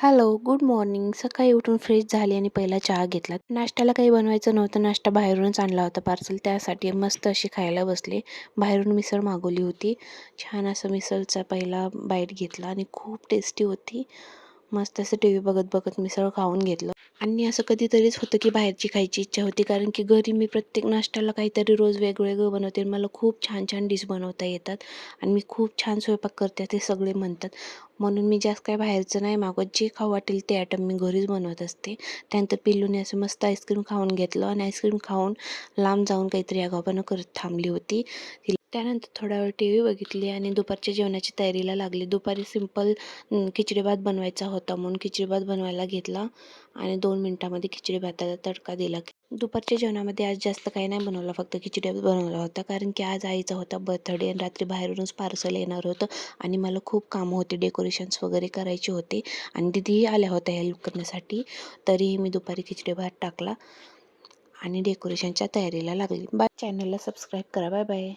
Hello, good morning. सकाळी उठून fresh झाली आणि पहिला चहा घेतला. नाश्त्याला काही बनवायचं नव्हतं. नाश्ता बाहेरूनच आणला होता पार्सल. त्यासाठी मस्त अशी खायला बसले. बाहेरून मिसळ मागवली होती. छान असं मिसळचा पहिला बाईट घेतला आणि खूप टेस्टी होती. मस्त असं टी व्ही बघत बघत मिसळ खाऊन घेतलं. आणि असं कधीतरीच होतं की बाहेरची खायची इच्छा होती, कारण की घरी मी प्रत्येक नाश्त्याला काहीतरी रोज वेगवेगळं बनवते. मला खूप छान छान डिश बनवता येतात आणि मी खूप छान स्वयंपाक करते ते सगळे म्हणतात. म्हणून मी जास्त काही बाहेरचं नाही मागवत. जे खाऊ वाटेल ते आयटम मी घरीच बनवत असते. त्यानंतर पिल्लूने असं मस्त आईस्क्रीम खाऊन घेतलं आणि आईस्क्रीम खाऊन लांब जाऊन काहीतरी आगाऊपणा करत थांबली होती. त्यानंतर थोडा वेळ टी व्ही बघितली आणि दुपारच्या जेवणाची तयारीला लागली. दुपारी सिंपल खिचडी भात बनवायचा होता म्हणून खिचडी भात बनवायला घेतला आणि 2 मिनिटामध्ये खिचडी भाताला तडका दिला. दुपारच्या जेवणामध्ये आज जास्त काही नाही बनवलं, फक्त खिचडी भात बनवला होता, कारण की आज आईचा होता बर्थडे आणि रात्री बाहेरूनच पार्सल येणार होतं आणि मला खूप कामं होती, डेकोरेशन्स वगैरे करायचे होते आणि दीदीही आल्या होत्या हेल्प करण्यासाठी. तरीही मी दुपारी खिचडी भात टाकला आणि डेकोरेशनच्या तयारीला लागली. बाय. चॅनलला सबस्क्राईब करा. Bye bye.